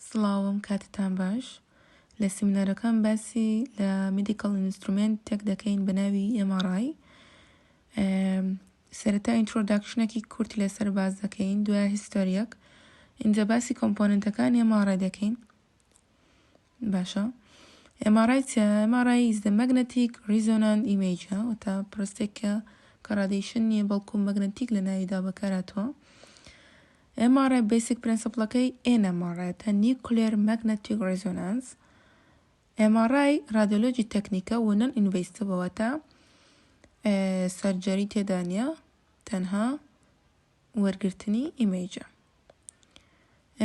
سڵاوم کاتتان باش لە سیمینارەکان باسی لە medical instrument تێک دەکەین بە ناوی MRI. سەرەتا introductionێکی کورتی لەسەر باز دەکەین، دوای هیستۆریەک، اینجا باسی کۆمپۆننتەکانی MRI دەکەین. باشە. MRI چیە؟ MRI is the magnetic resonance image، واتە پرۆستێکە کە رادیشن نییە بەڵکو مەگنەتیک لە ناویدا بەکارهاتووە. MRI basic principle-ەکەی NMRI تا Nuclear Magnetic Resonance. MRI رادیۆلۆجی تەکنیکە و نەن ئینڤیستیڤ واتە سەرجەری تێدا نیە، تەنها وەرگرتنی ئیمێجە.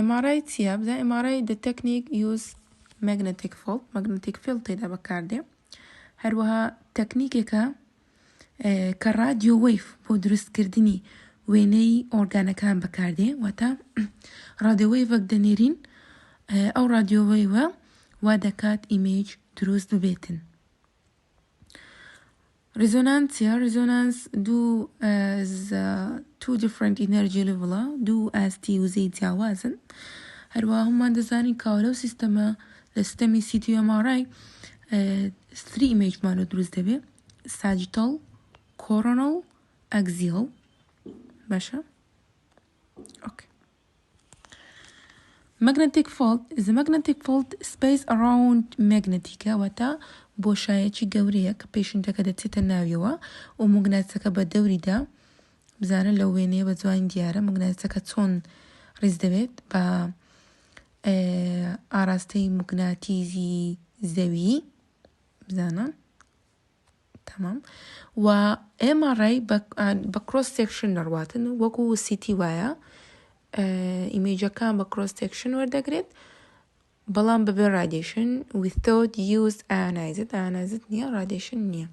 MRI چیە؟ بزە MRI the technique use magnetic field تێدا بەکاردێ. هەروەها تەکنیکێکە کە رادیۆ وەیف بۆ دروستکردنی وێنەی ئۆرگانەکان بەکاردێ، واتە رادیۆ وەیڤێک دەنێرین، ئەو رادیۆ وەیڤە وا دەکات ئیمێج دروست ببێتن. ریزۆنانسیە، ریزۆنانس two different energy level، دوو ئاستی وزەی جیاوازن. هەروەها هەمومان دەزانین کاوە لەو سیستەمە لە سیستەمی CT MRI 3 ئیمێجمانە دروست دەبێ: sagittal، coronal، axial. باشە؟ اوكي. Magnetic field is a magnetic field space around magnetica، واتە بۆشایەکی گەورەیە کە پێشنتەکە دەچێتە ناویەوە و موگناتەکە بە دەوریدا بزانە لە وێنەیە بە جوان دیارە موگناتەکە چۆن ڕیز دەبێت بە ئاراستەی موگناتیزی زەوی بزانە. تمام. و MRI بە cross section دەڕواتن، وەکو CT وایە ئیمێجەکان بە cross section وەردەگرێت، بەڵام بەبێ radiation without use ionized نییە، radiation نییە،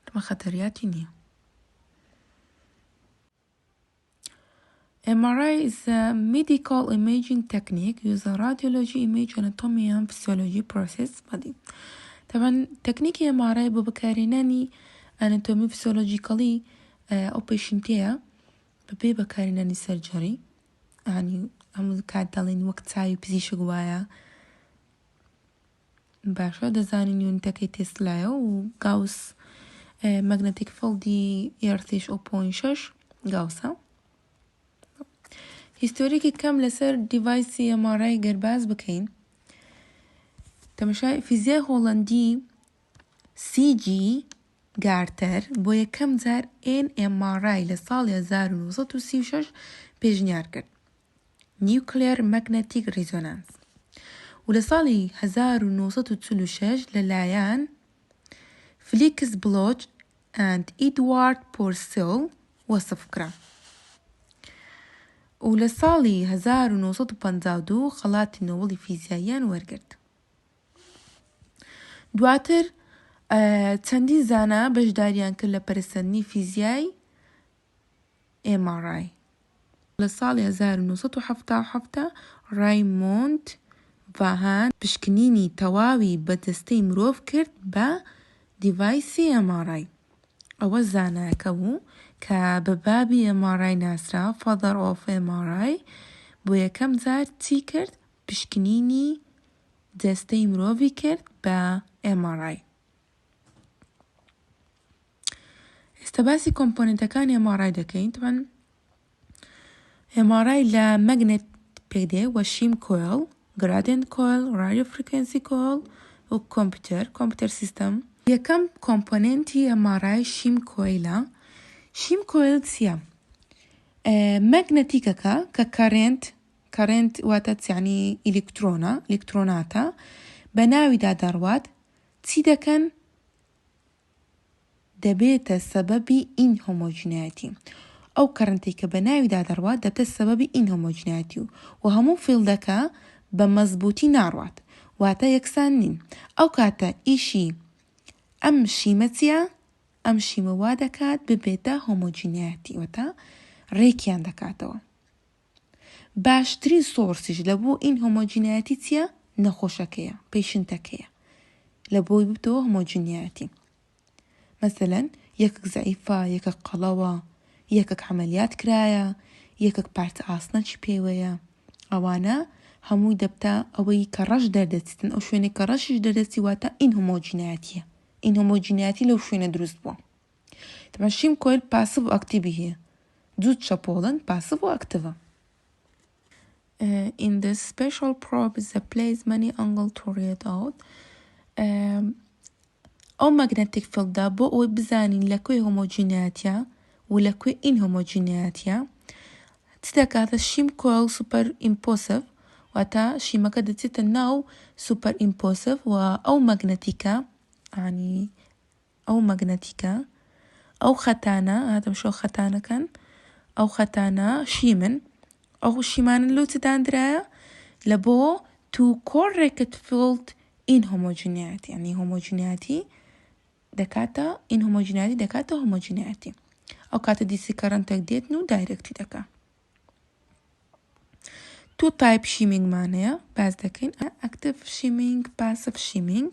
ئەمە خەتەریاتی نییە. MRI is a medical imaging technique use a radiology image anatomy and physiology process body. طبعا تەکنیکی MRI بۆ بەکارهێنانی ئەناتۆمی فسیۆلۆجیکەڵی ئەو پێشنتەیە بەبێ بەکارهێنانی سەرجەری، ئەنی هەموو کات دەڵێن وەک چاوی پزیشک وایە. باشە، دەزانین یونتەکەی تێسلایە و گاوس مەگنەتیک فڵدی ئێرتش 0.6 گاوسە. هیستۆریکی کەم لەسەر دیڤایسی MRI گەرباز بکەین. تەماشای فیزیای هۆڵەندی CG گارتەر بۆ یەکەم جار NMRI لە ساڵی 1936 پێشنیار کرد، Nuclear Magnetic Resonance، و لە ساڵی 1946 لەلایەن فلیکس بلۆچ and ئیدوارد پۆرسێل وەسف کرا، و لە ساڵی 1952 خەڵاتی نۆبڵی فیزیاییان وەرگرت. دواتر چەندین زانا بەشداریان کرد لە پەرسەندنی فیزیای MRI. لە ساڵی 1977 ڕایمۆند ڤاهان پشکنینی تەواوی بە دەستەی مرۆڤ کرد بە دیڤایسی MRI. ئەوە زانایەکە بوو کە بە بابی MRI ناسرا، father of MRI، بۆ یەکەم جار چی کرد؟ پشکنینی دەستەی مرۆڤی کرد بە MRI. ئێستا باسی کۆمپۆننتەکانی MRI دەکەین. طبعا MRI لە مەگنێت پێدێ وە شیم کۆیل، گرادیەنت کۆیل، رادیۆ فریکوێنسی کۆیل و کۆمپیوتەر سیستەم. یەکەم کۆمپۆننتی MRI شیم کۆیلە. شیم کۆیل چیە؟ مەگنەتیکەکە کە کەرێنت واتە یعنی ئیلکترۆناتە بە ناویدا دەڕوات، چی دەکەن؟ دەبێتە سەبەبی ئین هۆمۆجینایەتی. ئەو کەرنتی کە بە ناویدا دەڕوات دەبێتە سەبەبی ئین هۆمۆجینایەتی و هەموو فیلدەکە بە مەزبوطی ناڕوات، واتە یەکسان نین. ئەو کاتە ئیشی ئەم شیمە چیە؟ ئەم شیمە وا دەکات ببێتە هۆمۆجینایەتی، واتە ڕێکیان دەکاتەوە. باشترین سۆرسیش لە بۆ ئین هۆمۆجینایەتی چیە؟ نەخۆشەکەیە، پێشنتەکەیە، لە بۆی ببتەوە هۆمۆجینایەتی. مەسەلەن یەکێک زەعیفە، یەکێک قەڵەوە، یەکێک عەمەلیات کرایە، یەکێک پارتە ئاسنەکی پێوەیە، ئەوانە هەمووی دەبتە ئەوەی کە ڕەش دەردەچێتن ئەو شوێنێک کە ڕەشش دەردەچی واتە ئینهۆمۆجینایەتیە ئینهۆمۆجینایەتی لەو شوێنە دروست بووە طبعا شیم کۆیل پاسیڤ و ئاکتیڤی هەیە دوو چەپۆڵن پاسیڤ و ئاکتیڤە. In this special probe the plays many angle to read out ئەو magnetic field بۆ ئەوەی بزانین لەکوێ هۆمۆجینایەتیە و لەکوێ ئینهۆمۆجینایەتیە چ دەکاتە شیم کۆیل سوپەر ئیمپۆسیڤ واتە شیمەکە دەچێتە ناو سوپەر ئیمپۆسیڤ و ئەو مەگنەتیکە ینی ئەو مەگنەتیکە ئەو خەتانە هاتم شۆ خەتانەکەن ئەو خەتانە شیمن ئەو شیمانە لەو چ دانرایە لە بۆ to correct field inhomogeneity ینی هۆمۆجینایەتی دەکاتە ئینهۆمۆجینایەتی دەکاتە هۆمۆجینایەتی ئەو کاتە دیسی کەرەنتێک دێتن و دایرەکتی دەکات. Two type shimming هەیە باز دەکەین active shimming passive shimming.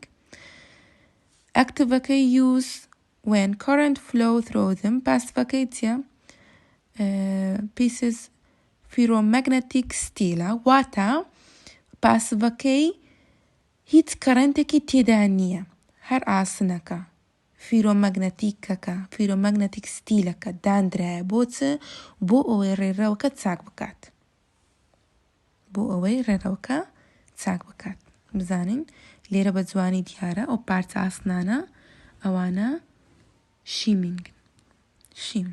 activeەکەی use when current flow through them passiveەکەی چیە pieces ferromagnetic steel واتە passiveەکەی هیچ کەرەنتێکی تێدا نییە هەر ئاسنەکە فیرۆمەگنەتیک ستیلەکە دانرایە بۆچە بۆ ئەوەی ڕێڕەوەکە چاک بکات بزانین لێرە بە جوانی دیارە ئەو پارچە ئاسنانە ئەوانە شیم.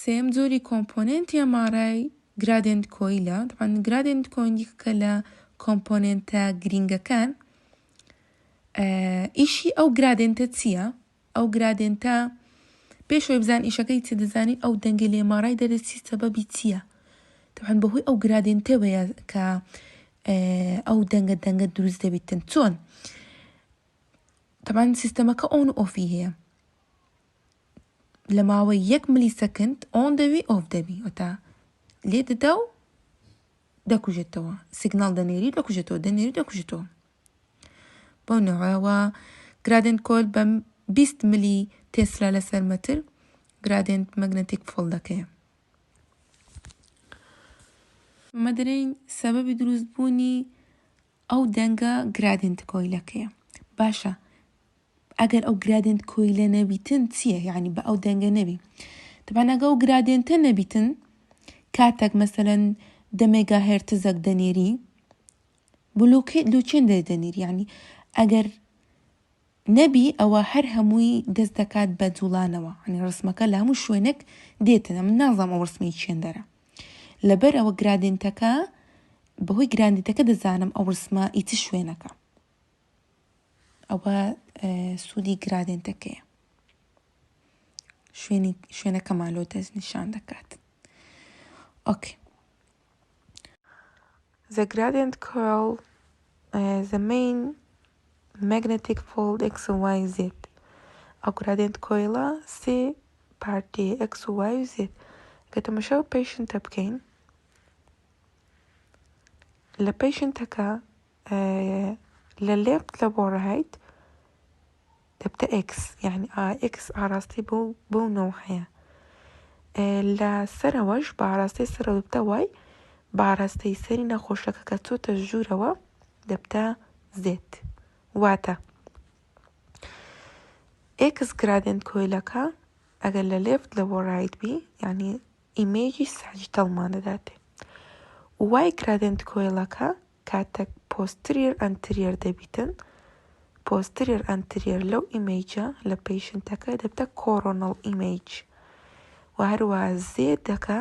سێم جۆری کۆمپۆنێنتی ئەمارای گرادیەنت کۆیلە طبعا گرادیەنت کۆیلی کە لە کۆمپۆنێنتە گرینگەکان ئیشی ئەو گرادیەنتە چییە؟ ئەو گرادیەنتە پێشەوەی بزان ئیشەکەی چی دەزانین ئەو دەنگە لە ئەمارای دەرەچی سەبەبی چییە؟ طبعا بەهۆی ئەو گرادیەنتەوەیە کە ئەو دەنگە دروست دەبێتن چۆن؟ طبعا سیستەمەکە ئۆن و ئۆفی هەیە لە ماوەی 1 ملی سەکند ئۆن دەبی ئۆف دەبی وەتا لێ دەدا و دەکوژێتەوە سیگنال دەنێری دەکوژێتەوە بۆ نوعەوە گرادیەنت کۆیل بە 20 ملی تێسلا لەسەر مەتر گرادیەنت مەگنەتیک فۆڵدەکەیە. مەدرین سەبەبی دروستبوونی ئەو دەنگە گرادیەنت کۆیلەکەیە. باشە ئەگەر ئەو گرادیەنت کۆیلە نەبیتن چییە؟ یعنی بە ئەو دەنگە نەبی طبعا ئەگە ئەو گرادیەنتە نەبیتن کاتێک مەسەلەن 10 مێگاهێرتزەک دەنێری بلوچێن دەنێری یعنی ئەگەر نەبی ئەوە هەر هەمووی دەست دەکات بە جوڵانەوە ینی ڕسمەکە لە هەموو شوێنێک دێتن من نازانم ئەو ڕسمی چێندەرە لەبەر ئەوە گرادیەنتەکە بەهۆی گرادیەنتەکە دەزانم ئەو ڕسمە ئیچ شوێنەکە ئەوە سوودی گرادیەنتەکەیە شوێنەکەمان لۆ دەست نیشان دەکات. Okay. The gradient coil the main magnetic field X and Y Z. A gradient coil سێ پارتی X و Y و Z. كتمشاو patient بكين ل patientەکە لە left لە بۆ right دەبتە X يعني X ئاراستەی بۆ نەو هەیە لە سەرەوەش بە ئاراستەی سەرەوە دەبتە Y بە ئاراستەی سەری نەخۆشەکە کە چۆتە ژوورەوە دەبتە Z واتە X gradient کۆیلەکە ئەگەر لە left لە بۆ right بی یعنی ئیمێجی ساجیتەڵمان دەداتێ Y gradient کۆیلەکە کاتێک posterior anterior دەبیتن posterior anterior لەو ئیمێجە لە patientەکە دەبتە coronal image و هەروە زێدەکە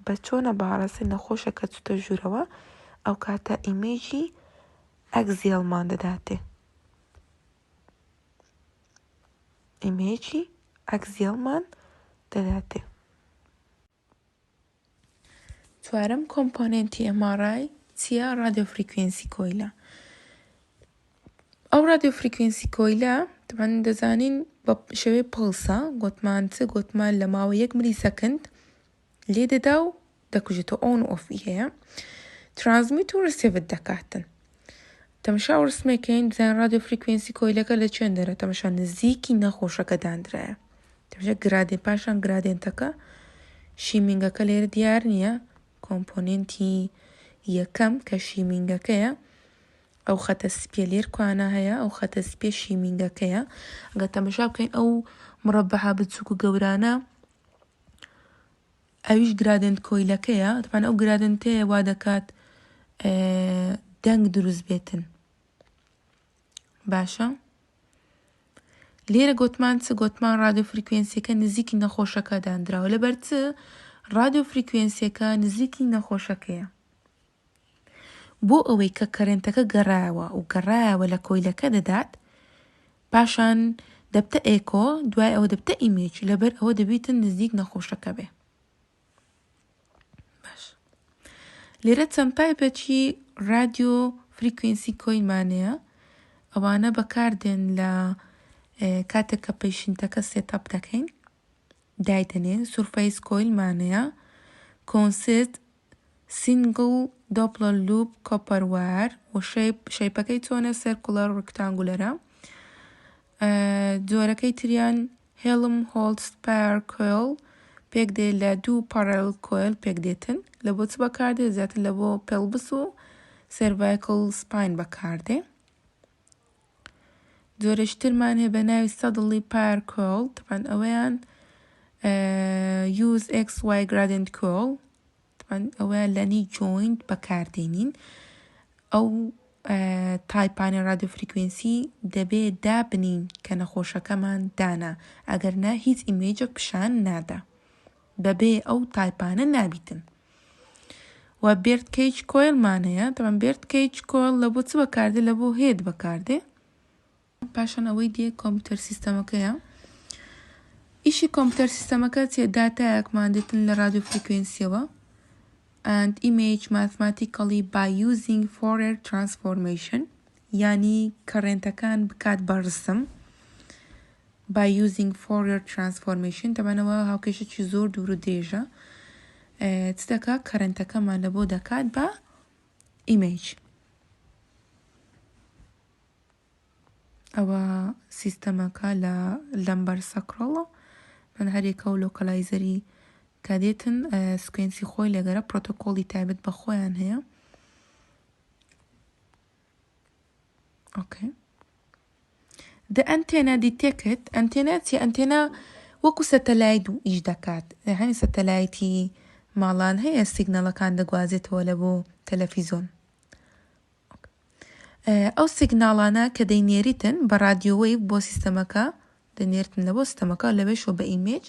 بە چۆنە بە ئاراستەی نەخۆشە کە چوتە ژوورەوە ئەو کاتە ئیمێجی ئەگزیەڵمان دەداتێ ئیمێجی ئەگزیەڵمان دەداتێ. چوارەم کۆمپۆنێنتی MRI چیە؟ رادیۆفریکوێنسی کۆیلە. ئەو رادیۆفریکوێنسی کۆیلە طبعاً دەزانین بە شێوەی پڵسە گوتمان لە ماوەی 1 ملی سەکند لێ دەدا و دەکوژێتەوە ئۆن و ئۆفی هەیە ترانسمیت و ڕسیڤت دەکاتن. تەمەشا ڕسمێکەین بزان رادیۆفریکوێنسی کۆیلەکە لە چێن دەرە تەمەشا نزیکی نەخۆشەکە دانرایە تەمەشا گرادیێنت پاشان گرادیێنتەکە شیمینگەکە لێرە دیار نییە کۆمپۆنێنتی یەکەم کە شیمینگەکەیە ئەو خەتە سپیە لێرکوانە هەیە ئەو خەتە سپێ شیمینگەکەیە ئەگە تەمەشا بکەین ئەو مربعە بچووک و گەورانە ئەویش گرادنت کۆیلەکەیە دەبان ئەو گرادنتەیە وا دەکات دەنگ دروست بێتن باشە لێرە گوتمان رادیۆ فریکوێنسیەکە نزیکی نەخۆشەکە دانراوە لەبەر چ رادیۆ فریکوێنسیەکە نزیکی نەخۆشەکەیە بۆ ئەوەی کە کەرێنتەکە گەڕایەوە و گەڕایەوە لە کۆیلەکە دەدات پاشان دەبتە ئێکۆ دوای ئەوە دەبتە ئیمێج لەبەر ئەوە دەبێتن نزیک نەخۆشەکە بێ باش لێرە چەند تایپێکی رادیۆ فریکوێنسی کۆیلمانەیە ئەوانە بەکاردێن لە کاتێک کە پێشنتەکە سێتەپ دەکەین دایدەنێن سورفەیس کۆیلمانەیە کۆنسیست سینگل دوپلر لوپ کۆپەر وایر و شەیپەکەی چۆنە سێرکوڵەر ڕکتانگولەرە جۆرەکەی تریان هێڵم هۆڵست پایر کۆیل پێک دێ لە دوو پارەل کۆیل پێک دێتن لە بۆ چ بەکاردێ زیاتر لە بۆ پێڵبس و سێرڤایکل سپاین بەکاردێ جۆرەشترمان هەیە بە ناوی سەدڵی پایر کۆیل تەبان ئەوەیان use XY gradient coil ئەوە لەنی جوینت بەکاردێنین ئەو تایپانە رادیۆ فریکوێنسی دەبێ دابنین کە نەخۆشەکەمان دانا ئەگەر نا هیچ ئیمێجێک پیشان نادا بەبێ ئەو تایپانە نابیتن و بێرد کەیج کۆیلمانەیە تەمان بێرد کەیج کۆیل لە بۆ چ بەکاردێ لە بۆ هێد بەکاردێ پاشان ئەوەی دێ کۆمپیوتەر سیستەمەکەیە ئیشی کۆمپیوتەر سیستەمەکە چێ داتایەکمان دێتن لە رادیۆ فریکوێنسیەوە and image mathematically by using Fourier transformation yani کەڕێنتەکان بکات بەڕسم by using Fourier transformation تەبانەوە هاوکێشێکی زۆر دوور و درێژە چ دەکا کەڕێنتەکەمان لە بۆ دەکات بە ئیمێج ئەوە سیستەمەکە لە لەمبەر سەکرۆڵە من هەرێکە و لۆکەلایزەری کە دێتن سکوێنسی خۆی لەگەرە پرۆتۆکۆڵی تایبەت بە خۆیان هەیە اوكي the antenna detected antenna چی ئەنتێنا وەکو سەتەلایت ئیش دەکات هەنی سەتەلایتی ماڵان هەیە سیگنەڵەکان دەگوازێتەوە لە بۆ تەلەڤیزۆن ئەو سیگناڵانە کە دەینێریتن بە رادیۆوەی بۆ سیستەمەکە دەنێرتن لە بۆ سیستەمەکە لەبێشەوە بە ئیمێج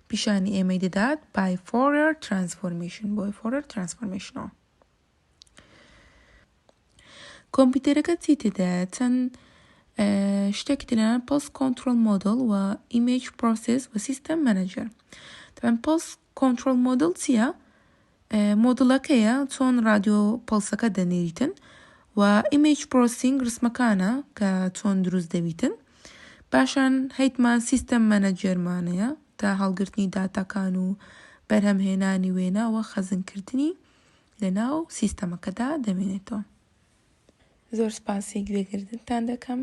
پیشانی ئێمەی دەدات by Fourier transformation بۆی Fourier transformation کۆمپیوتەرەکە چی تێدایە چەند شتێکی تێنان پۆست کۆنترۆل مۆدڵ و ئیمێج پرۆسس و سیستەم مەنەجەر تەبەن پۆست کۆنترۆل مۆدڵ چییە مۆدڵەکەیە چۆن رادیۆ پڵسەکە دەنێریتن و ئیمێج پرۆسینگ ڕسمەکانە کە چۆن دروست دەبیتن پاشان هەیتمان سیستەم مەنەجەرمانەیە تا هەڵگرتنی داتاکان و بەرهەمهێنانی وێنە و خەزنکردنی لەناو سیستەمەکەدا دەمێنێتەوە زۆر سپاسی گوێگرتنتان دەکەم